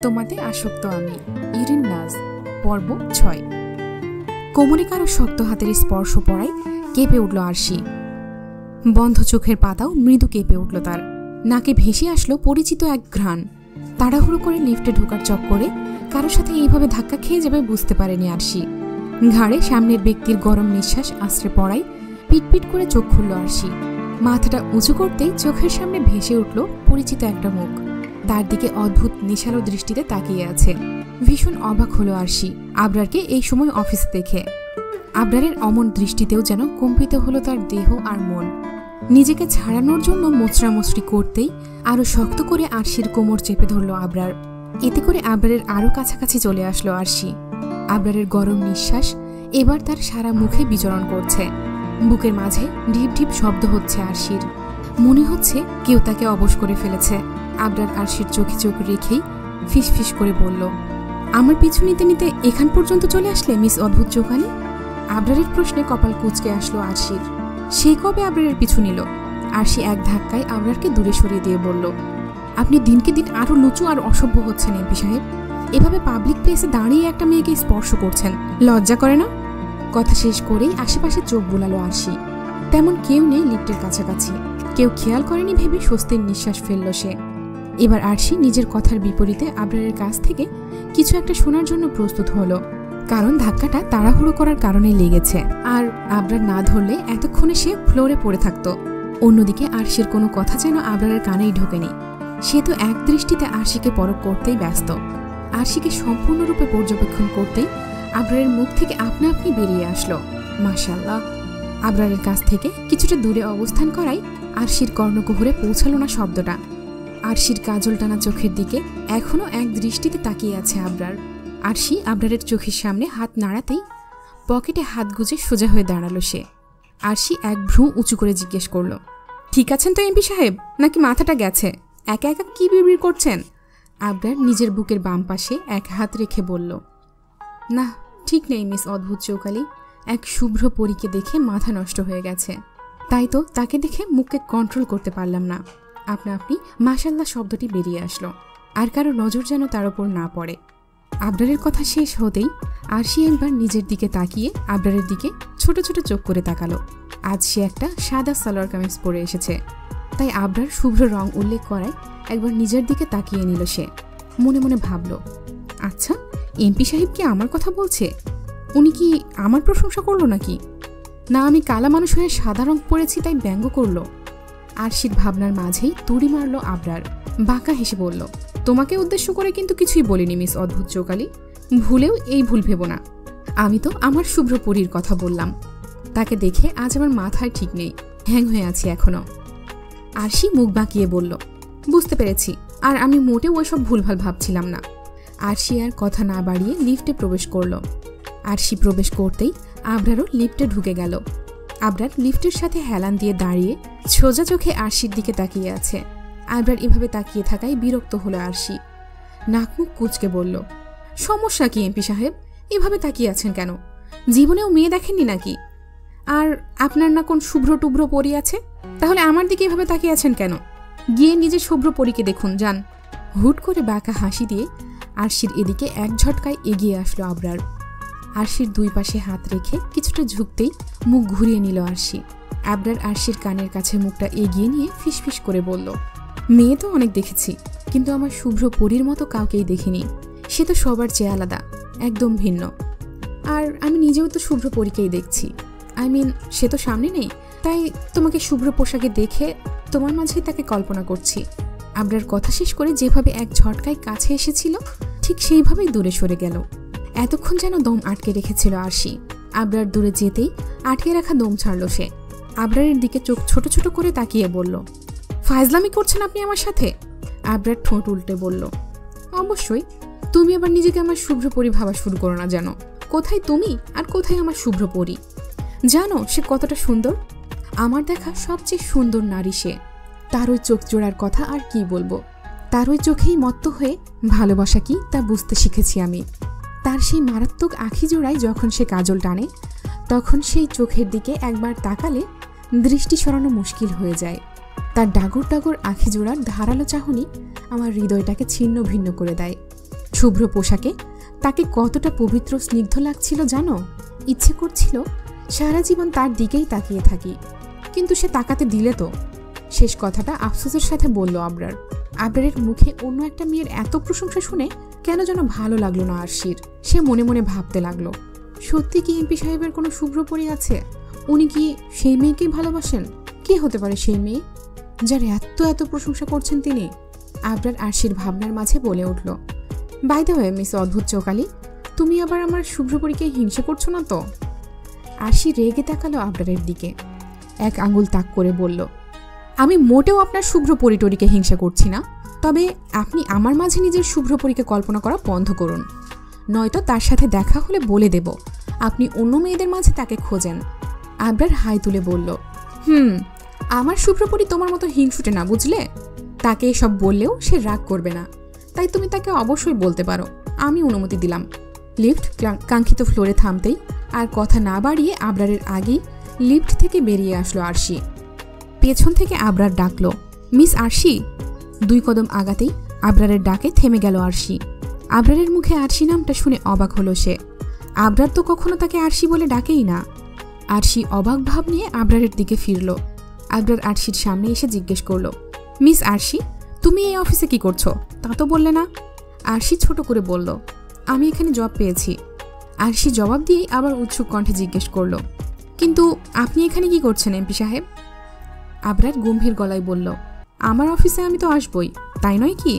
তোমাতে আসক্ত আমি ইরিন নাজ পর্ব ৬। কোমরে কারো শক্ত হাতের স্পর্শ পড়ায় কেঁপে উঠল আরশি। বন্ধ চোখের পাতাও মৃদু কেঁপে উঠল তার। নাকে ভেসে আসলো পরিচিত এক ঘ্রাণ। তাড়াহুড়ো করে লিফটে ঢোকার চক্করে কারোর সাথে এইভাবে ধাক্কা খেয়ে যাবে বুঝতে পারেনি আরশি। ঘাড়ে সামনের ব্যক্তির গরম নিঃশ্বাস আশ্রে পড়ায় পিটপিট করে চোখ খুলল আরশি। মাথাটা উঁচু করতেই চোখের সামনে ভেসে উঠল পরিচিত একটা মুখ। তার দিকে অদ্ভুত নেশালো দৃষ্টিতে তাকিয়ে আছে। ভীষণ অবাক হলো আরশি আবরারকে এই সময় অফিসে দেখে। আবরারের অমন দৃষ্টিতেও যেন কম্পিত হলো তার দেহ আর মন। নিজেকে ছাড়ানোর জন্য মোচড়ামুচড়ি করতেই আরো শক্ত করে আরশির কোমর চেপে ধরল আবরার। এতে করে আবরারের আরো কাছাকাছি চলে আসলো আরশি। আবরারের গরম নিঃশ্বাস এবার তার সারা মুখে বিচরণ করছে। বুকের মাঝে ঢিপ ঢিপ শব্দ হচ্ছে আরশির। মনে হচ্ছে কেউ তাকে অবশ করে ফেলেছে। আবরার আরশির চোখে চোখ রেখেই ফিসফিস করে বলল, আমার পিছু নিতে নিতে এখান পর্যন্ত চলে আসলে মিস অদ্ভুত চোখানি? আবরারের প্রশ্নে কপাল কুঁচকে আসলো আরশির। সে কবে আবরারের পিছু নিল? আরশি এক ধাক্কায় আবরারকে দূরে সরিয়ে দিয়ে বলল, আপনি দিনকে দিন আরো লুচু আর অসভ্য হচ্ছেন এমপি সাহেব। এভাবে পাবলিক প্লেসে দাঁড়িয়ে একটা মেয়েকে স্পর্শ করছেন, লজ্জা করে না? কথা শেষ করেই আশেপাশে চোখ বুলালো আরশি। তেমন কেউ নেই লিফটের কাছাকাছি। কেউ খেয়াল করেনি ভেবে স্বস্তির নিঃশ্বাস ফেলল সে। এবার আরশি নিজের কথার বিপরীতে আবরারের কাছ থেকে কিছু একটা শোনার জন্য প্রস্তুত হলো। কারণ ধাক্কাটা তাড়াহুড়ো করার কারণে লেগেছে, আর আবরার না ধরলে এতক্ষণে সে ফ্লোরে পড়ে থাকতো। অন্যদিকে আরশির কোনো কথা যেন আবরারের কানেই ঢোকেনি। সে তো এক দৃষ্টিতে আরশিকে পরখ করতেই ব্যস্ত। আরশিকে সম্পূর্ণরূপে পর্যবেক্ষণ করতেই আবরারের মুখ থেকে আপনা আপনি বেরিয়ে আসলো, মাশাআল্লাহ। আবরারের কাছ থেকে কিছুটা দূরে অবস্থান করায় আরশির কর্ণকুহরে পৌঁছালো না শব্দটা। আরশির কাজল টানা চোখের দিকে এখনো এক দৃষ্টিতে তাকিয়ে আছে আবরার। আরশি আবরারের চোখের সামনে হাত নাড়াতেই পকেটে হাত গুজে সোজা হয়ে দাঁড়ালো সে। আরশি এক ভ্রু উঁচু করে জিজ্ঞেস করল, ঠিক আছেন তো এমপি সাহেব, নাকি মাথাটা গেছে? একা একা কি বিড়বিড় করছেন? আবরার নিজের বুকের বাম পাশে এক হাত রেখে বলল, না ঠিক নেই মিস অদ্ভুত চৌকালি। এক শুভ্র পরীকে দেখে মাথা নষ্ট হয়ে গেছে, তাই তো তাকে দেখে মুখকে কন্ট্রোল করতে পারলাম না। আপনা আপনি মাশাল্লাহ শব্দটি বেরিয়ে আসলো, আর কারো নজর যেন তার ওপর না পড়ে। আবরারের কথা শেষ হতেই আরশি একবার নিজের দিকে তাকিয়ে আবরারের দিকে ছোট ছোট চোখ করে তাকালো। আজ সে একটা সাদা সালোয়ার কামিজ পরে এসেছে, তাই আবরার শুভ্র রং উল্লেখ করায় একবার নিজের দিকে তাকিয়ে নিল সে। মনে মনে ভাবল, আচ্ছা এমপি সাহেব কি আমার কথা বলছে? উনি কি আমার প্রশংসা করলো নাকি? না আমি কালা মানুষ হয়ে সাদা রং পরেছি তাই ব্যঙ্গ করলো? আরশির ভাবনার মাঝেই তুড়ি মারল আবরার। বাঁকা হেসে বলল, তোমাকে উদ্দেশ্য করে কিন্তু কিছুই বলিনি মিস অদ্ভুত চৌকালি। ভুলেও এই ভুল ভেবো না। আমি তো আমার শুভ্র পরীর কথা বললাম। তাকে দেখে আজ আমার মাথায় ঠিক নেই, হ্যাং হয়ে আছি এখনো। আরশি মুখ বাঁকিয়ে বলল, বুঝতে পেরেছি, আর আমি মোটেও ওইসব ভুলভাল ভাবছিলাম না। আরশি আর কথা না বাড়িয়ে লিফটে প্রবেশ করল। আরশি প্রবেশ করতেই আবরারও লিফটে ঢুকে গেল। আবরার লিফটের সাথে হেলান দিয়ে দাঁড়িয়ে সোজা চোখে আরশির দিকে তাকিয়ে আছে। আবরার এভাবে তাকিয়ে থাকায় বিরক্ত হলো আরশি। নাক মুখ কুঁচকে বলল, সমস্যা কি এমপি সাহেব? এভাবে তাকিয়ে আছেন কেন? জীবনেও মেয়ে দেখেননি নাকি? আর আপনার না কোন শুভ্র টুভ্র পরী আছে? তাহলে আমার দিকে এভাবে তাকিয়ে আছেন কেন? গিয়ে নিজের শুভ্র পরীকে দেখুন যান। হুট করে বাঁকা হাসি দিয়ে আরশির এদিকে এক ঝটকায় এগিয়ে আসলো আবরার। আরশির দুই পাশে হাত রেখে কিছুটা ঝুঁকতেই মুখ ঘুরিয়ে নিল আরশি। আবরার আরশির কানের কাছে মুখটা এগিয়ে নিয়ে ফিসফিস করে বলল, মেয়ে তো অনেক দেখেছি, কিন্তু আমার শুভ্র পরীর মতো কাউকেই দেখিনি। সে তো সবার চেয়ে আলাদা, একদম ভিন্ন। আর আমি নিজেও তো শুভ্র পরীকেই দেখছি। সে তো সামনে নেই, তাই তোমাকে শুভ্র পোশাকে দেখে তোমার মাঝেই তাকে কল্পনা করছি। আবরার কথা শেষ করে যেভাবে এক ঝটকায় কাছে এসেছিল ঠিক সেইভাবেই দূরে সরে গেল। এতক্ষণ যেন দম আটকে রেখেছিল আরশি। আবরার দূরে যেতেই আটকে রাখা দম ছাড়ল সে। আবরারের দিকে চোখ ছোট ছোট করে তাকিয়ে বলল, ফায়জলামি করছেন আপনি আমার সাথে? আবরার ঠোঁট উল্টে বলল, অবশ্যই। তুমি আবার নিজেকে আমার শুভ্র পরী ভাবা শুরু করো না যেন। কোথায় তুমি আর কোথায় আমার শুভ্র পরী? জানো সে কতটা সুন্দর? আমার দেখা সবচেয়ে সুন্দর নারী সে। তার ওই চোখ জোড়ার কথা আর কি বলবো। তার ওই চোখেই মত্ত হয়ে ভালোবাসা কি তা বুঝতে শিখেছি আমি। তার সেই মারাত্মক আখি জোড়ায় যখন সে কাজল টানে, তখন সেই চোখের দিকে একবার তাকালে দৃষ্টি সরানো মুশকিল হয়ে যায়। তার ডাগর ডাগর আখি জোড়ার ধারালো চাহনি আমার হৃদয়টাকে ছিন্ন ভিন্ন করে দেয়। শুভ্র পোশাকে তাকে কতটা পবিত্র স্নিগ্ধ লাগছিল জানো। ইচ্ছে করছিল সারা জীবন তার দিকেই তাকিয়ে থাকি, কিন্তু সে তাকাতে দিলে তো। শেষ কথাটা আফসোসের সাথে বলল আবরার। আবরারের মুখে অন্য একটা মেয়ের এত প্রশংসা শুনে কেন যেন ভালো লাগলো না আরশির। সে মনে মনে ভাবতে লাগলো, সত্যি কি এমপি সাহেবের কোনো শুভ্রপরী আছে? উনি কি সেই মেয়েকেই ভালোবাসেন? কে হতে পারে সেই মেয়ে যার এত এত প্রশংসা করছেন তিনি? আবরার আরশির ভাবনার মাঝে বলে উঠল, বাই দ্য ওয়ে মিস অদ্ভুত চোকালি, তুমি আবার আমার শুভ্রপরীকে হিংসে করছো না তো? আরশি রেগে তাকালো আবরারের দিকে, এক আঙুল তাক করে বলল, আমি মোটেও আপনার শুভ্রপরীটরীকে হিংসা করছি না, তবে আপনি আমার মাঝে নিজের শুভ্রপরীকে কল্পনা করা বন্ধ করুন, নয়তো তার সাথে দেখা হলে বলে দেব আপনি অন্য মেয়েদের মাঝে তাকে খোঁজেন। আবরার হাই তুলে বলল, আমার শুভ্রপরী তোমার মতো হিংসুটে না, বুঝলে? তাকে এসব বললেও সে রাগ করবে না, তাই তুমি তাকে অবশ্যই বলতে পারো, আমি অনুমতি দিলাম। লিফট কাঙ্ক্ষিত ফ্লোরে থামতেই আর কথা না বাড়িয়ে আবরারের আগেই লিফট থেকে বেরিয়ে আসলো আরশি। পেছন থেকে আবরার ডাকলো, মিস আরশি। 2 কদম আগাতেই আবরারের ডাকে থেমে গেল আরশি। আবরারের মুখে আরশি নামটা শুনে অবাক হলো সে। আবরার তো কখনো তাকে আরশি বলে ডাকেই না। আরশি অবাক ভাব নিয়ে আবরারের দিকে ফিরল। আবরার আরশির সামনে এসে জিজ্ঞেস করলো, মিস আরশি, তুমি এই অফিসে কি করছো তা তো বললে না? আরশি ছোট করে বলল, আমি এখানে জব পেয়েছি। আরশি জবাব দিয়েই আবার উৎসুক কণ্ঠে জিজ্ঞেস করলো, কিন্তু আপনি এখানে কি করছেন এমপি সাহেব? আবরার গম্ভীর গলায় বলল, আমার অফিসে আমি তো আসবই, তাই নয় কি?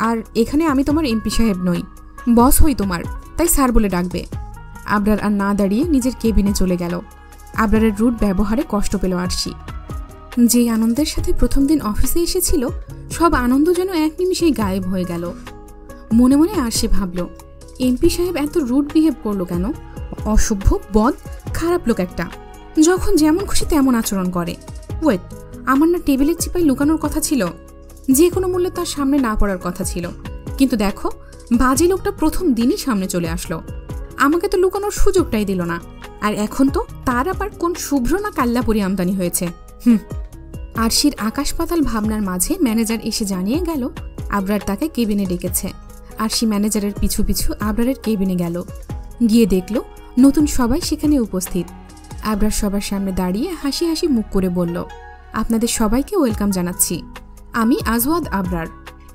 আর এখানে আমি তোমার এমপি সাহেব নই, বস হই তোমার, তাই স্যার বলে ডাকবে। আবরার আর না দাঁড়িয়ে নিজের কেবিনে চলে গেল। আবরারের রুট ব্যবহারে কষ্ট পেল আরশি। যে আনন্দের সাথে প্রথম দিন অফিসে এসেছিল, সব আনন্দ যেন এক নিমিষেই গায়েব হয়ে গেল। মনে মনে আরশি ভাবল, এমপি সাহেব এত রুট বিহেভ করলো কেন? অসভ্য, বদ, খারাপ লোক একটা, যখন যেমন খুশি তেমন আচরণ করে। ওয়েট, আমার না টেবিলের চিপায় লুকানোর কথা ছিল? যে কোনো মূল্যে তার সামনে না পড়ার কথা ছিল, কিন্তু দেখো বাজে লোকটা প্রথম দিনই সামনে চলে আসলো, আমাকে তো লুকানোর সুযোগটাই দিল না। আর এখন তো তার আবার কোন শুভ্র না কাল্লাপুরি আমদানি হয়েছে। আরশির আকাশ পাতাল ভাবনার মাঝে ম্যানেজার এসে জানিয়ে গেল আবরার তাকে কেবিনে ডেকেছে। আরশি ম্যানেজারের পিছু পিছু আবরারের কেবিনে গেল। গিয়ে দেখল নতুন সবাই সেখানে উপস্থিত। আবরার সবার সামনে দাঁড়িয়ে হাসি হাসি মুখ করে বলল, আপনাদের সবাইকে ওয়েলকাম জানাচ্ছি। আমি আজওয়াদ আবরার।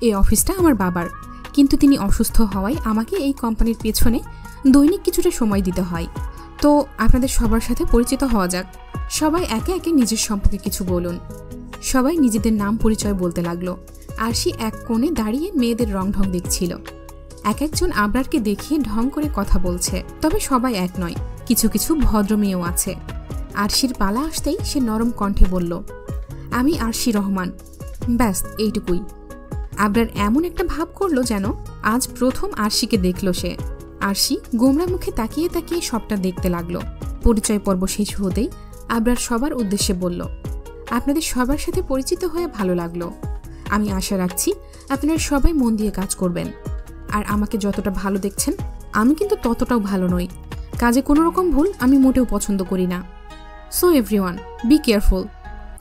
এই অফিসটা আমার বাবার, কিন্তু তিনি অসুস্থ হওয়ায় আমাকে এই কোম্পানির পেছনে দৈনিক কিছুটা সময় দিতে হয়। তো আপনাদের সবার সাথে পরিচিত হওয়া যাক। সবাই একে একে নিজের সম্পর্কে কিছু বলুন। সবাই নিজেদের নাম পরিচয় বলতে লাগলো। আরশি এক কোণে দাঁড়িয়ে মেয়েদের রং ঢং দেখছিল। এক একজন আবরারকে দেখিয়ে ঢং করে কথা বলছে, তবে সবাই এক নয়, কিছু কিছু ভদ্র মেয়েও আছে। আরশির পালা আসতেই সে নরম কণ্ঠে বলল, আমি আরশি রহমান। ব্যাস এইটুকুই। আবরার এমন একটা ভাব করলো যেন আজ প্রথম আরশিকে দেখল সে। আরশি গোমরা মুখে তাকিয়ে তাকিয়ে সবটা দেখতে লাগলো। পরিচয় পর্ব শেষ হতেই আবরার সবার উদ্দেশ্যে বলল, আপনাদের সবার সাথে পরিচিত হয়ে ভালো লাগলো। আমি আশা রাখছি আপনারা সবাই মন দিয়ে কাজ করবেন। আর আমাকে যতটা ভালো দেখছেন, আমি কিন্তু ততটাও ভালো নই। কাজে কোনো রকম ভুল আমি মোটেও পছন্দ করি না। So everyone be careful.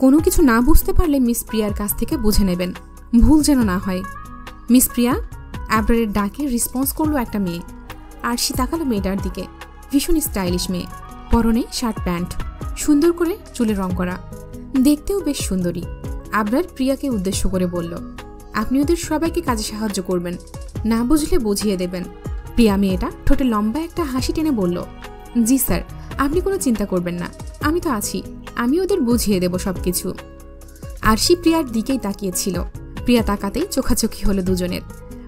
কোনো কিছু না বুঝতে পারলে মিস প্রিয়ার কাছ থেকে বুঝে নেবেন, ভুল যেন না হয়। মিস প্রিয়া। আবরারের ডাকে রেসপন্স করলো একটা মেয়ে। আরশি তাকালো মেয়েটার দিকে। ভীষণ স্টাইলিশ মেয়ে, পরনে শার্ট প্যান্ট, সুন্দর করে চুলে রং করা, দেখতেও বেশ সুন্দরী। আবরার প্রিয়াকে উদ্দেশ্য করে বলল, আপনি ওদের সবাইকে কাজে সাহায্য করবেন, না বুঝলে বুঝিয়ে দেবেন। প্রিয়া মেয়েটা ঠোঁটে লম্বা একটা হাসি টেনে বলল, জি স্যার, আপনি কোনো চিন্তা করবেন না, আমি তো আছি, আমি ওদের বুঝিয়ে দেব সবকিছু। আরশি প্রিয়ার দিকেই তাকিয়েছিল। প্রিয়া তাকাতেই চোখাচোখি হলো দুজনের।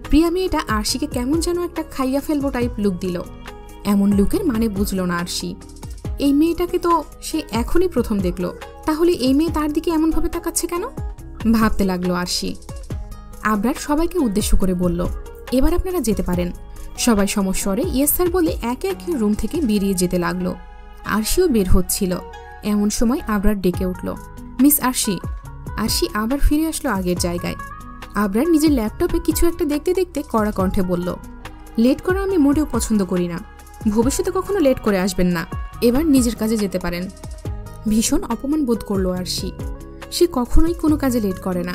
প্রিয়া মেয়েটা আরশিকে কেমন যেন একটা খাইয়া ফেলবো টাইপ লুক দিল। এমন লুকের মানে বুঝল না আরশি। এই মেয়েটাকে তো সে এখনই প্রথম দেখলো, তাহলে এই মেয়ে তার দিকে এমনভাবে তাকাচ্ছে কেন? ভাবতে লাগলো আরশি। আবরার সবাইকে উদ্দেশ্য করে বলল, এবার আপনারা যেতে পারেন। সবাই সমস্বরে ইয়েস স্যার বলে একে একে রুম থেকে বেরিয়ে যেতে লাগলো। আরশিও বের হচ্ছিল। এমন সময় আবরার ডেকে উঠল, মিস আরশি। আরশি আবার ফিরে আসলো আগের জায়গায়। আবরার নিজের ল্যাপটপে কিছু একটা দেখতে দেখতে কড়া কণ্ঠে বলল, লেট করা আমি মোটেও পছন্দ করি না, ভবিষ্যতে কখনো লেট করে আসবেন না, এবার নিজের কাজে যেতে পারেন। ভীষণ অপমান বোধ করলো আরশি। সে কখনোই কোনো কাজে লেট করে না,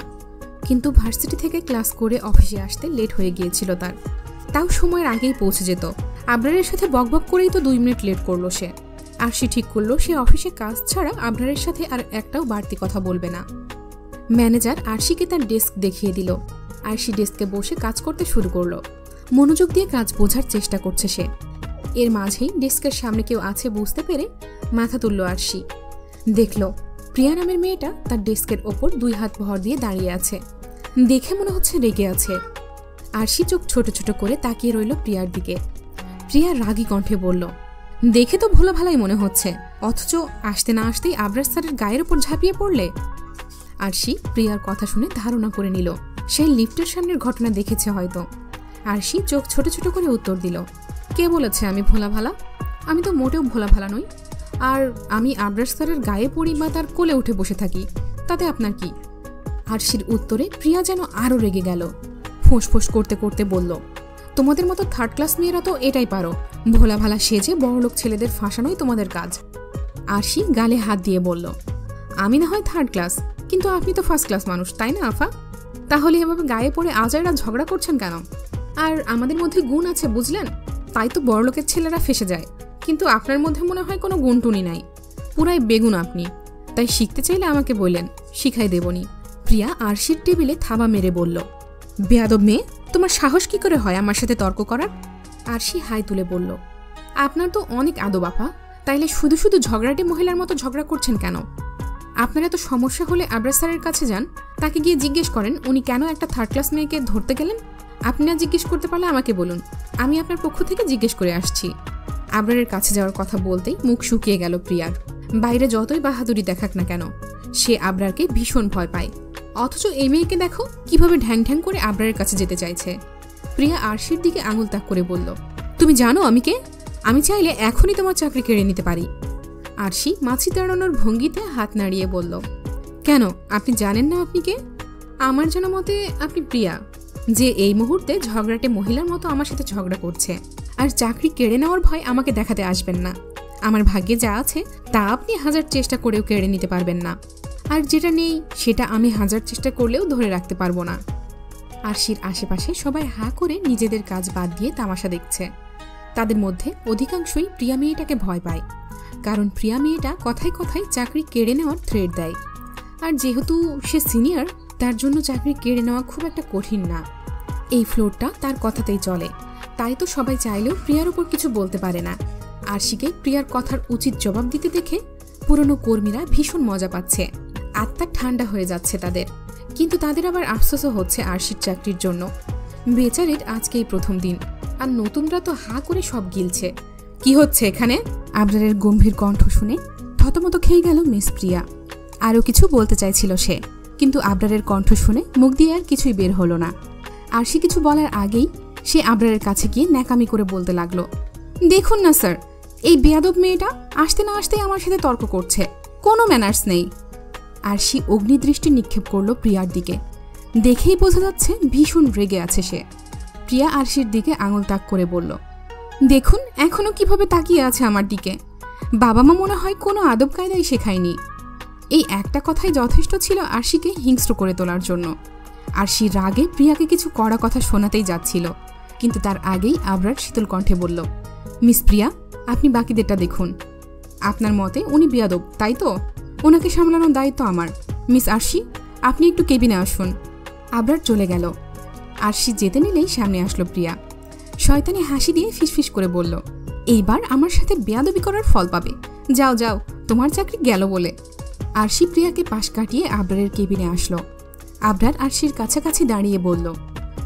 কিন্তু ভার্সিটি থেকে ক্লাস করে অফিসে আসতে লেট হয়ে গিয়েছিল তার। তাও সময়ের আগেই পৌঁছে যেত। আবরারের সাথে বকবক করেই তো 2 মিনিট লেট করলো সে। আরশি ঠিক করলো সে অফিসে কাজ ছাড়া আবরারের সাথে আর একটাও বাড়তি কথা বলবে না। ম্যানেজার আরশিকে তার ডেস্ক দেখিয়ে দিল। আরশি ডেস্কে বসে কাজ করতে শুরু করলো। মনোযোগ দিয়ে কাজ বোঝার চেষ্টা করছে সে। এর মাঝেই ডেস্কের সামনে কেউ আছে বুঝতে পেরে মাথা তুলল আরশি। দেখল প্রিয়া নামের মেয়েটা তার ডেস্কের ওপর 2 হাত ভর দিয়ে দাঁড়িয়ে আছে। দেখে মনে হচ্ছে রেগে আছে। আরশি চোখ ছোট ছোট করে তাকিয়ে রইল প্রিয়ার দিকে। প্রিয়া রাগী কণ্ঠে বলল, দেখে তো ভোলা ভালাই মনে হচ্ছে, অথচ আসতে না আসতেই আবরার স্যারের গায়ের ওপর ঝাঁপিয়ে পড়লে। আরশি প্রিয়ার কথা শুনে ধারণা করে নিল সেই লিফটের সামনের ঘটনা দেখেছে হয়তো। আরশি চোখ ছোট ছোট করে উত্তর দিল, কে বলেছে আমি ভোলা ভালা? আমি তো মোটেও ভোলা ভালা নই। আর আমি আবরার স্যারের গায়ে পড়ি বা তার কোলে উঠে বসে থাকি, তাতে আপনার কি? আরশির উত্তরে প্রিয়া যেন আরও রেগে গেল। ফোঁস করতে করতে বলল, তোমাদের মতো 3rd ক্লাস মেয়েরা তো এটাই পারো, ভোলা ভালা সেজে বড়লোক ছেলেদের ফাঁসানোই তোমাদের কাজ। আরশি গালে হাত দিয়ে বলল, আমি না হয় 3rd ক্লাস, কিন্তু আপনি তো 1st ক্লাস মানুষ, তাই না আফা? তাহলে এভাবে গায়ে পড়ে আজাইরা ঝগড়া করছেন কেন? আর আমাদের মধ্যে গুণ আছে বুঝলেন, তাই তো বড়লোকের ছেলেরা ফেসে যায়, কিন্তু আপনার মধ্যে মনে হয় কোনো গুণটুনি নাই, পুরাই বেগুন আপনি। তাই শিখতে চাইলে আমাকে বললেন, শিখাই দেবনি। প্রিয়া আরশির টেবিলে থাবা মেরে বলল, বেয়াদব মেয়ে, তোমার সাহস কি করে হয় আমার সাথে তর্ক করার? আরশি হাই তুলে বলল, আপনার তো অনেক আদব আপা, তাইলে শুধু শুধু ঝগড়াটে মহিলার মতো ঝগড়া করছেন কেন? আপনার এত সমস্যা হলে আবরার স্যারের কাছে যান, তাকে গিয়ে জিজ্ঞেস করেন উনি কেন একটা 3rd ক্লাস মেয়েকে ধরতে গেলেন। আপনি না জিজ্ঞেস করতে পারলে আমাকে বলুন, আমি আপনার পক্ষ থেকে জিজ্ঞেস করে আসছি। আবরারের কাছে যাওয়ার কথা বলতেই মুখ শুকিয়ে গেল প্রিয়ার। বাইরে যতই বাহাদুরি দেখাক না কেন, সে আবরারকে ভীষণ ভয় পায়। অথচ এই মেয়েকে দেখো কিভাবে ঢ্যাং ঢ্যাং করে আবরারের কাছে যেতে চাইছে। প্রিয়া আরশির দিকে আঙুল তাক করে বলল, তুমি জানো আমি কে? আমি চাইলে এখনই তোমার চাকরি কেড়ে নিতে পারি। আরশি মাছি তাড়ানোর ভঙ্গিতে হাত নাড়িয়ে বলল, কেন আপনি জানেন না আপনি কে? আমার জানা মতে আপনি প্রিয়া, যে এই মুহূর্তে ঝগড়াটে মহিলার মতো আমার সাথে ঝগড়া করছে। আর চাকরি কেড়ে নেওয়ার ভয় আমাকে দেখাতে আসবেন না। আমার ভাগ্যে যা আছে তা আপনি 1000 চেষ্টা করেও কেড়ে নিতে পারবেন না, আর যেটা নেই সেটা আমি 1000 চেষ্টা করলেও ধরে রাখতে পারবো না। আরশির আশেপাশে সবাই হা করে নিজেদের কাজ বাদ দিয়ে তামাশা দেখছে। তাদের মধ্যে অধিকাংশই প্রিয়া মেয়েটাকে ভয় পায়, কারণ প্রিয়া মেয়েটা কথায় কথায় চাকরি কেড়ে নেওয়ার থ্রেট দেয়। আর যেহেতু সে সিনিয়র, তার জন্য চাকরি কেড়ে নেওয়া খুব একটা কঠিন না। এই ফ্লোরটা তার কথাতেই চলে, তাই তো সবাই চাইলেও প্রিয়ার উপর কিছু বলতে পারে না। আরশিকে প্রিয়ার কথার উচিত জবাব দিতে দেখে পুরনো কর্মীরা ভীষণ মজা পাচ্ছে, আত্মা ঠান্ডা হয়ে যাচ্ছে তাদের। কিন্তু তাদের আবার আফসোসও হচ্ছে আরশির চাকরির জন্য। বেচারির আজকেই প্রথম দিন, আর নতুনরা তো হা করে সব গিলছে। কি হচ্ছে এখানে? আবরারের গম্ভীর কণ্ঠ শুনে থতমত খেয়ে গেল মিস প্রিয়া। আরও কিছু বলতে চাইছিল সে, কিন্তু আবরারের কণ্ঠ শুনে মুখ দিয়ে আর কিছুই বের হলো না। আরশি কিছু বলার আগেই সে আবরারের কাছে গিয়ে ন্যাকামি করে বলতে লাগলো, দেখুন না স্যার, এই বেয়াদব মেয়েটা আসতে না আসতেই আমার সাথে তর্ক করছে, কোনো ম্যানার্স নেই। আরশি অগ্নিদৃষ্টি নিক্ষেপ করলো প্রিয়ার দিকে। দেখেই বোঝা যাচ্ছে ভীষণ রেগে আছে সে। প্রিয়া আরশির দিকে আঙুল তাক করে বলল, দেখুন এখনো কিভাবে তাকিয়ে আছে আমার দিকে। বাবা মা মনে হয় কোনো আদব কায়দাই শেখায়নি। এই একটা কথাই যথেষ্ট ছিল আরশিকে হিংস্র করে তোলার জন্য। আরশি রাগে প্রিয়াকে কিছু কড়া কথা শোনাতেই যাচ্ছিল, কিন্তু তার আগেই আবরার শীতল কণ্ঠে বলল, মিস প্রিয়া, আপনি বাকিদেরটা দেখুন। আপনার মতে উনি বেয়াদব, তাই তো? ওনাকে সামলানোর দায়িত্ব আমার। মিস আরশি, আপনি একটু কেবিনে আসুন। আবরার চলে গেল। আরশি যেতে নিলেই সামনে আসলো প্রিয়া। শয়তানি হাসি দিয়ে ফিসফিস করে বলল, এইবার আমার সাথে বেয়াদবি করার ফল পাবে। যাও যাও, তোমার চাকরি গেল বলে। আরশি প্রিয়াকে পাশ কাটিয়ে আবরারের কেবিনে আসলো। আবরার আরশির কাছাকাছি দাঁড়িয়ে বলল,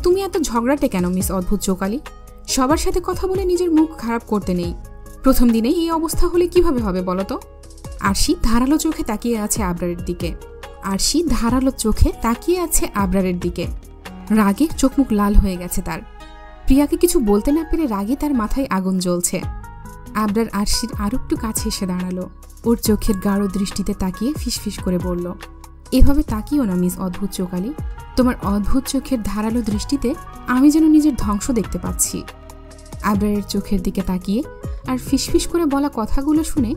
তুমি এত ঝগড়াটে কেন মিস অদ্ভুত চোকালি? সবার সাথে কথা বলে নিজের মুখ খারাপ করতে নেই। প্রথম দিনেই এই অবস্থা হলে কিভাবে হবে বলো তো? আরশি ধারালো চোখে তাকিয়ে আছে আবরারের দিকে। রাগে চোখ মুখ লাল হয়ে গেছে তার। প্রিয়াকে কিছু বলতে না পেরে রাগে তার মাথায় আগুন জ্বলছে। আবরার আরশির আরো একটু কাছে এসে দাঁড়ালো। ওর চোখের গাঢ় দৃষ্টিতে তাকিয়ে ফিসফিস করে বলল, এভাবে তাকিও না মিস অদ্ভুত চোকালি। তোমার অদ্ভুত চোখের ধারালো দৃষ্টিতে আমি যেন নিজের ধ্বংস দেখতে পাচ্ছি। আবরারের চোখের দিকে তাকিয়ে আর ফিসফিস করে বলা কথাগুলো শুনে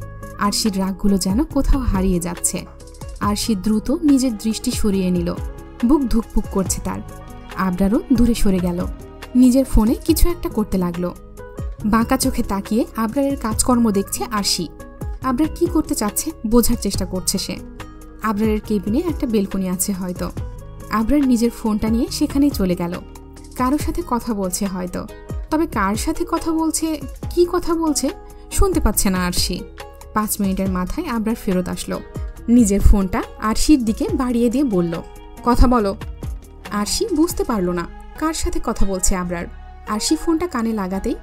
আরশির রাগগুলো যেন কোথাও হারিয়ে যাচ্ছে। আরশি দ্রুত নিজের দৃষ্টি সরিয়ে নিল। বুক ধুকপুক করছে তার। আবরারও দূরে সরে গেল। নিজের ফোনে কিছু একটা করতে লাগলো। বাঁকা চোখে তাকিয়ে আবরারের কাজকর্ম দেখছে আরশি। আবরার কি করতে চাচ্ছে বোঝার চেষ্টা করছে সে। আবরারের কেবিনে একটা বেলকনি আছে হয়তো। আবরার নিজের ফোনটা নিয়ে সেখানেই চলে গেল। কারোর সাথে কথা বলছে হয়তো, তবে কার সাথে কথা বলছে, কি কথা বলছে শুনতে পাচ্ছে না আরশি। 5 মিনিটের মাথায় আবরার ফেরত আসলো। নিজের ফোনটা আরশির দিকে বাড়িয়ে দিয়ে বলল, কথা বলো। আরশি বুঝতে পারল না কার সাথে কথা বলছে আবরার। আরশি ফোনটা কানে লাগাতেই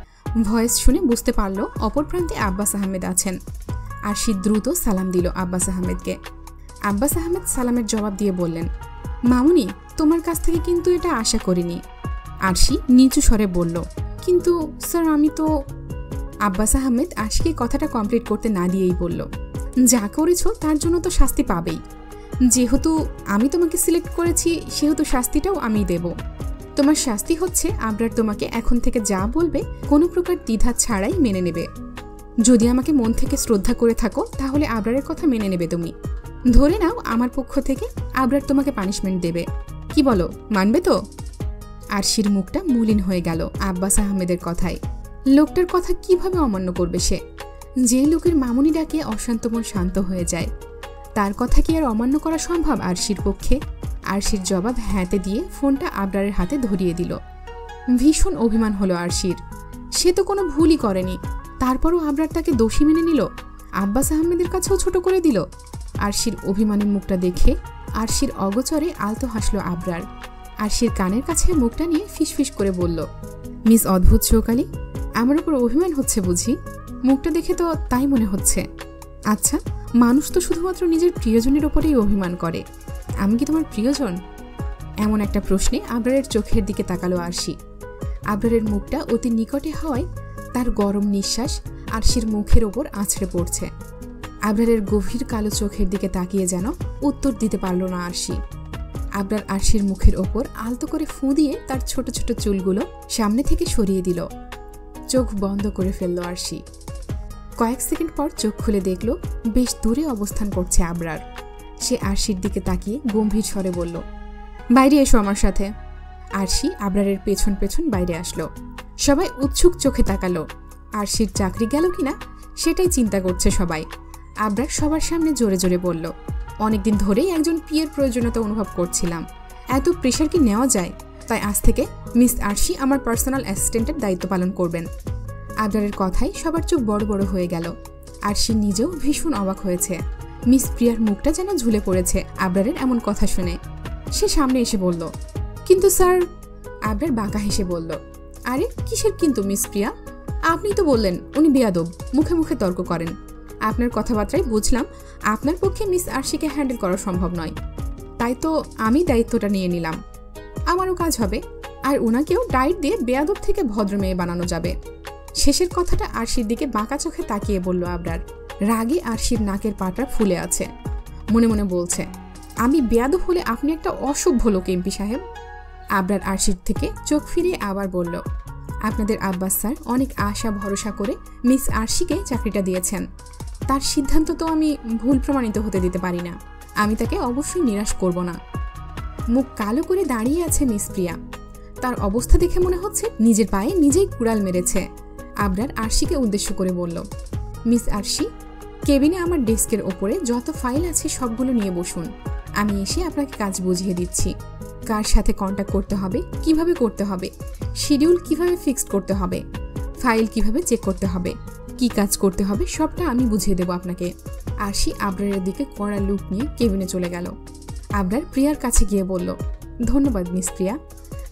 ভয়েস শুনে বুঝতে পারল অপর প্রান্তে আব্বাস আহমেদ আছেন। আরশি দ্রুত সালাম দিল আব্বাস আহমেদকে। আব্বাস আহমেদ সালামের জবাব দিয়ে বললেন, মামুনি, তোমার কাছ থেকে কিন্তু এটা আশা করিনি। আরশি নিচু স্বরে বলল, কিন্তু স্যার আমি তো। আব্বাস আহমেদ আরশিকে কথাটা কমপ্লিট করতে না দিয়েই বলল, যা করেছো তার জন্য তো শাস্তি পাবেই। যেহেতু আমি তোমাকে সিলেক্ট করেছি সেহেতু শাস্তিটাও আমিই দেব। তোমার শাস্তি হচ্ছে আবরার তোমাকে এখন থেকে যা বলবে কোনো প্রকার দ্বিধা ছাড়াই মেনে নেবে। যদি আমাকে মন থেকে শ্রদ্ধা করে থাকো তাহলে আবরারের কথা মেনে নেবে তুমি। ধরে নাও আমার পক্ষ থেকে আবরার তোমাকে পানিশমেন্ট দেবে। কি বলো, মানবে তো? আরশির মুখটা মলিন হয়ে গেল আব্বাস আহমেদের কথায়। লোকটার কথা কিভাবে অমান্য করবে সে? যে লোকের মামুনি ডাকে অশান্ত মন শান্ত হয়ে যায়, তার কথা কি আর অমান্য করা সম্ভব আরশির পক্ষে? আরশির জবাব হ্যাঁতে দিয়ে ফোনটা আবরারের হাতে ধরিয়ে দিল। ভীষণ অভিমান হলো আরশির। সে তো কোনো ভুলই করেনি, তারপরও আবরার তাকে দোষী মেনে নিল, আব্বাস আহমেদের কাছেও ছোট করে দিল। আরশির অভিমানী মুখটা দেখে আরশির অগোচরে আলতো হাসলো আবরার। আরশির কানের কাছে মুখটা নিয়ে ফিসফিস করে বলল, মিস অদ্ভুত চৌকালি, আমার উপর অভিমান হচ্ছে বুঝি? মুখটা দেখে তো তাই মনে হচ্ছে। আচ্ছা, মানুষ তো শুধুমাত্র নিজের প্রিয়জনের ওপরেই অভিমান করে, আমি কি তোমার প্রিয়জন? এমন একটা প্রশ্নে আবরারের চোখের দিকে তাকালো আরশি। আবরারের মুখটা অতি নিকটে হওয়ায় তার গরম নিঃশ্বাস আরশির মুখের ওপর আছড়ে পড়ছে। আবরারের গভীর কালো চোখের দিকে তাকিয়ে যেন উত্তর দিতে পারল না আরশি। আবরার আরশির মুখের ওপর আলতো করে ফুঁ দিয়ে তার ছোট ছোট চুলগুলো সামনে থেকে সরিয়ে দিল। চোখ বন্ধ করে ফেলল আরশি। কয়েক সেকেন্ড পর চোখ খুলে দেখল বেশ দূরে অবস্থান করছে আবরার। সে আরশির দিকে তাকিয়ে গম্ভীর স্বরে বলল, বাইরে এসো আমার সাথে। আরশি আবরারের পেছন পেছন বাইরে আসলো। সবাই উৎসুক চোখে তাকালো। আরশির চাকরি গেল কিনা সেটাই চিন্তা করছে সবাই। আবরার সবার সামনে জোরে জোরে বলল, অনেকদিন ধরেই একজন পিয়ের প্রয়োজনীয়তা অনুভব করছিলাম। এত প্রেশার কি নেওয়া যায়? তাই আজ থেকে মিস আরশি আমার পার্সোনাল অ্যাসিস্ট্যান্টের দায়িত্ব পালন করবেন। আবরারের কথায় সবার চোখ বড় বড় হয়ে গেল। আরশি নিজেও ভীষণ অবাক হয়েছে। মিস প্রিয়ার মুখটা যেন ঝুলে পড়েছে আবরারের এমন কথা শুনে। সে সামনে এসে বলল, কিন্তু স্যার। আবরার বাঁকা হেসে বলল, আরে কিসের কিন্তু মিস প্রিয়া? আপনি তো বললেন উনি বেয়াদব, মুখে মুখে তর্ক করেন। আপনার কথাবার্তায় বুঝলাম আপনার পক্ষে মিস আরশিকে হ্যান্ডেল করা সম্ভব নয়, তাই তো আমি দায়িত্বটা নিয়ে নিলাম। আমারও কাজ হবে, আর ওনাকেও ডায়েট দিয়ে বেয়াদব থেকে ভদ্র মেয়ে বানানো যাবে। শেষের কথাটা আরশির দিকে বাঁকা চোখে তাকিয়ে বলল আবরার। রাগে আরশির নাকের পাটা ফুলে আছে। মনে মনে বলছে, আমি বেয়াদব হলে আপনি একটা অসভ্য লোক এমপি সাহেব। আবরার আরশির থেকে চোখ ফিরিয়ে আবার বলল, আপনাদের আব্বাস স্যার অনেক আশা ভরসা করে মিস আরশিকে চাকরিটা দিয়েছেন। তার সিদ্ধান্ত তো আমি ভুল প্রমাণিত হতে দিতে পারি না। আমি তাকে অবশ্যই নিরাশ করব না। মুখ কালো করে দাঁড়িয়ে আছে মিস প্রিয়া। তার অবস্থা দেখে মনে হচ্ছে নিজের পায়ে নিজেই কুড়াল মেরেছে। আবরার আরশিকে উদ্দেশ্য করে বলল, মিস আরশি, কেবিনে আমার ডেস্কের ওপরে যত ফাইল আছে সবগুলো নিয়ে বসুন। আমি এসে আপনাকে কাজ বুঝিয়ে দিচ্ছি। কার সাথে কন্ট্যাক্ট করতে হবে, কিভাবে করতে হবে, শিডিউল কিভাবে ফিক্সড করতে হবে, ফাইল কিভাবে চেক করতে হবে, কি কাজ করতে হবে সবটা আমি বুঝিয়ে দেব আপনাকে। আরশি আবরারের দিকে কড়া লুক নিয়ে কেবিনে চলে গেল। আবরার প্রিয়ার কাছে গিয়ে বলল, ধন্যবাদ মিস প্রিয়া।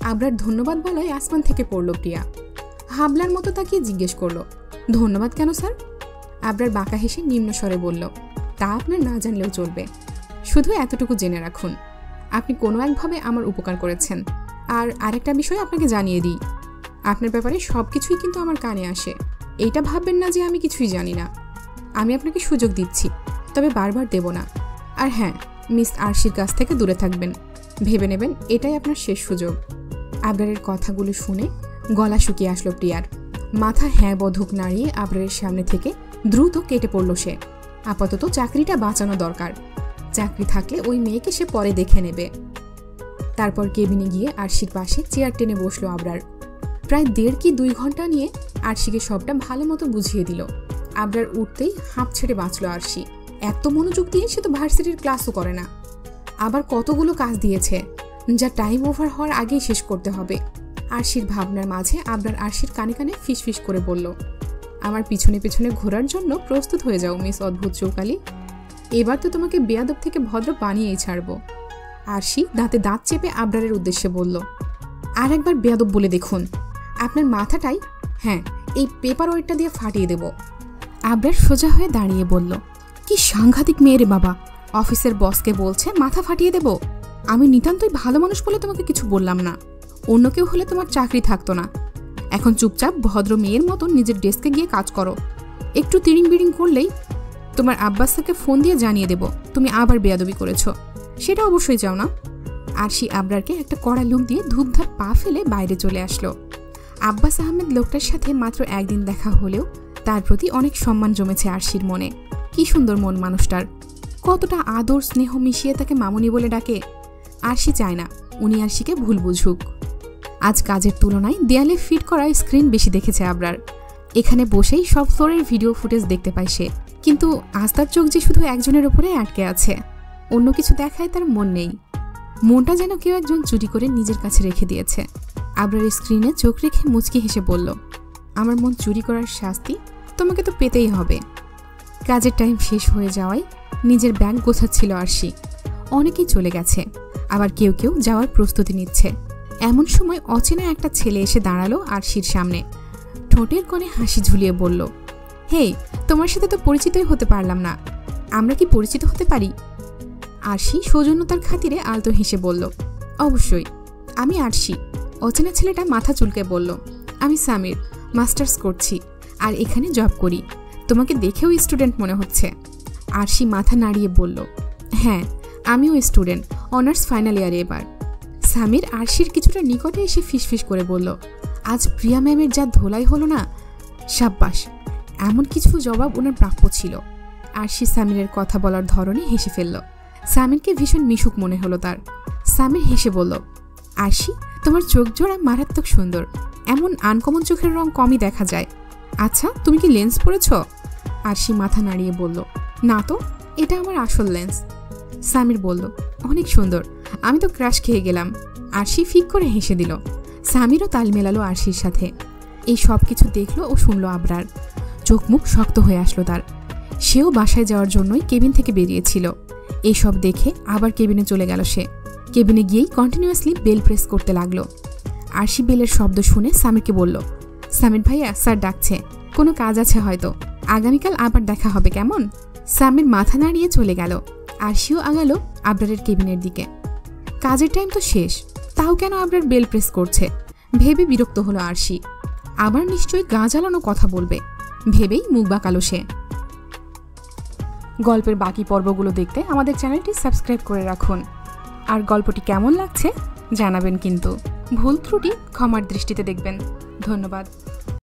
আবরার ধন্যবাদ বলায় আসমান থেকে পড়ল প্রিয়া। হাবলার মতো তাকিয়ে জিজ্ঞেস করল, ধন্যবাদ কেন স্যার? আবরার বাঁকা হেসে নিম্ন স্বরে বলল, তা আপনার না জানলেও চলবে। শুধু এতটুকু জেনে রাখুন, আপনি কোনো একভাবে আমার উপকার করেছেন। আর আরেকটা বিষয় আপনাকে জানিয়ে দিই, আপনার ব্যাপারে সব কিছুই কিন্তু আমার কানে আসে। এইটা ভাববেন না যে আমি কিছুই জানি না। আমি আপনাকে সুযোগ দিচ্ছি, তবে বারবার দেব না। আর হ্যাঁ, মিস আরশির কাছ থেকে দূরে থাকবেন। ভেবে নেবেন এটাই আপনার শেষ সুযোগ। আবরারের কথাগুলো শুনে গলা শুকিয়ে আসলো প্রিয়ার। মাথা হ্যাঁ বধুক নাড়িয়ে আবরারের সামনে থেকে দ্রুত কেটে পড়ল সে। আপাতত চাকরিটা বাঁচানো দরকার। চাকরি থাকলে ওই মেয়েকে সে পরে দেখে নেবে। তারপর কেবিনে গিয়ে আরশির পাশে চেয়ার টেনে বসলো আবরার। প্রায় 1.5 কি 2 ঘন্টা নিয়ে আরশিকে সবটা ভালো মতো বুঝিয়ে দিল। আবরার উঠতেই হাঁপ ছেড়ে বাঁচল আরশি। এত মনোযোগ দিয়ে সে তো ভার্সিটির ক্লাসও করে না, আবার কতগুলো কাজ দিয়েছে যা টাইম ওভার হওয়ার আগেই শেষ করতে হবে। আরশির ভাবনার মাঝে আবরার আরশির কানে কানে ফিসফিস করে বলল, আমার পিছনে পিছনে ঘোরার জন্য প্রস্তুত হয়ে যাও মিস অদ্ভুত চৌকালি, এবার তো তোমাকে বেয়াদব থেকে ভদ্র বানিয়েই ছাড়ব। আরশি দাঁতে দাঁত চেপে আবরারের উদ্দেশ্যে বলল, আর একবার বেয়াদব বলে দেখুন, আপনার মাথাটাই, হ্যাঁ, এই পেপার ওয়েটটা দিয়ে ফাটিয়ে দেব। আবরার সোজা হয়ে দাঁড়িয়ে বলল, কি সাংঘাতিক মেয়ে রে বাবা, অফিসের বসকে বলছে মাথা ফাটিয়ে দেব। আমি নিতান্তই ভালো মানুষ বলে তোমাকে কিছু বললাম না, অন্য কেউ হলে তোমার চাকরি থাকতো না। এখন চুপচাপ ভদ্র মেয়ের মতন নিজের ডেস্কে গিয়ে কাজ করো। একটু তিড়িং বিড়িং করলেই তোমার আব্বাস স্যারকে ফোন দিয়ে জানিয়ে দেব তুমি আবার বেয়াদবি করেছ, সেটা অবশ্যই চাও না। আরশি আবরারকে একটা কড়া লুক দিয়ে ধূপধাপ পা ফেলে বাইরে চলে আসলো। আব্বাস আহমেদ লোকটার সাথে মাত্র একদিন দেখা হলেও তার প্রতি অনেক সম্মান জমেছে আরশির মনে। কি সুন্দর মন মানুষটার, কতটা আদর স্নেহ মিশিয়ে তাকে মামুনি বলে ডাকে। আরশি চায় না উনি আরশিকে ভুল বুঝুক। আজ কাজের তুলনায় দেয়ালে ফিট করা স্ক্রিন বেশি দেখেছে আবরার। এখানে বসেই সব ফ্লোরের ভিডিও ফুটেজ দেখতে পায় সে, কিন্তু আজ তার চোখ যে শুধু একজনের ওপরে আটকে আছে, অন্য কিছু দেখায় তার মন নেই। মনটা যেন কেউ একজন চুরি করে নিজের কাছে রেখে দিয়েছে। আবরার স্ক্রিনে চোখ রেখে মুচকি হেসে বলল, আমার মন চুরি করার শাস্তি তোমাকে তো পেতেই হবে। কাজের টাইম শেষ হয়ে যাওয়ায় নিজের ব্যাগ গোছাচ্ছিল আরশি। অনেকেই চলে গেছে, আবার কেউ কেউ যাওয়ার প্রস্তুতি নিচ্ছে। এমন সময় অচেনা একটা ছেলে এসে দাঁড়ালো আরশির সামনে। ঠোঁটের কোণে হাসি ঝুলিয়ে বলল, হেই, তোমার সাথে তো পরিচিতই হতে পারলাম না, আমরা কি পরিচিত হতে পারি? আরশি সৌজন্যতার খাতিরে আলতো হেসে বলল, অবশ্যই, আমি আরশি। অচেনা ছেলেটা মাথা চুলকে বলল, আমি সামির, মাস্টার্স করছি আর এখানে জব করি। তোমাকে দেখেও স্টুডেন্ট মনে হচ্ছে। আরশি মাথা নাড়িয়ে বলল, হ্যাঁ, আমিও স্টুডেন্ট, অনার্স ফাইনাল ইয়ারে এবার। সামির আরশির কিছুটা নিকটে এসে ফিসফিস করে বলল, আজ প্রিয়া ম্যামের যা ধোলাই হলো না, সাব্বাস, এমন কিছু জবাব ওনার প্রাপ্য ছিল। আরশি সামিরের কথা বলার ধরনে হেসে ফেলল। সামিরকে ভীষণ মিশুক মনে হলো তার। সামির হেসে বলল, আরশি, তোমার চোখ জোড়া মারাত্মক সুন্দর, এমন আনকমন চোখের রং কমই দেখা যায়। আচ্ছা, তুমি কি লেন্স পরেছ? আরশি মাথা নাড়িয়ে বলল, না তো, এটা আমার আসল লেন্স। সামির বলল, অনেক সুন্দর, আমি তো ক্রাশ খেয়ে গেলাম। আরশি ফিক করে হেসে দিল। সামিরও তাল মেলালো আরশির সাথে। এই সব কিছু দেখলো ও শুনলো আবরার। চোখ মুখ শক্ত হয়ে আসলো তার। সেও বাসায় যাওয়ার জন্যই কেবিন থেকে বেরিয়েছিল। এইসব দেখে আবার কেবিনে চলে গেল সে। কেবিনে গিয়েই কন্টিনিউয়াসলি বেল প্রেস করতে লাগলো। আরশি বেলের শব্দ শুনে সামিরকে বলল, সামির ভাইয়া, স্যার ডাকছে, কোনো কাজ আছে হয়তো, আগামীকাল আবার দেখা হবে কেমন? সামির মাথা নাড়িয়ে চলে গেল। আরশিও আগালো আবরারের কেবিনের দিকে। কাজের টাইম তো শেষ, তাও কেন আবরার বেল প্রেস করছে ভেবে বিরক্ত হলো আরশি। আবার নিশ্চয়ই গা জ্বালানো কথা বলবে ভেবেই মুখ বাঁকালো সে। গল্পের বাকি পর্বগুলো দেখতে আমাদের চ্যানেলটি সাবস্ক্রাইব করে রাখুন। আর গল্পটি কেমন লাগছে জানাবেন, কিন্তু ভুল ত্রুটি ক্ষমার দৃষ্টিতে দেখবেন। ধন্যবাদ।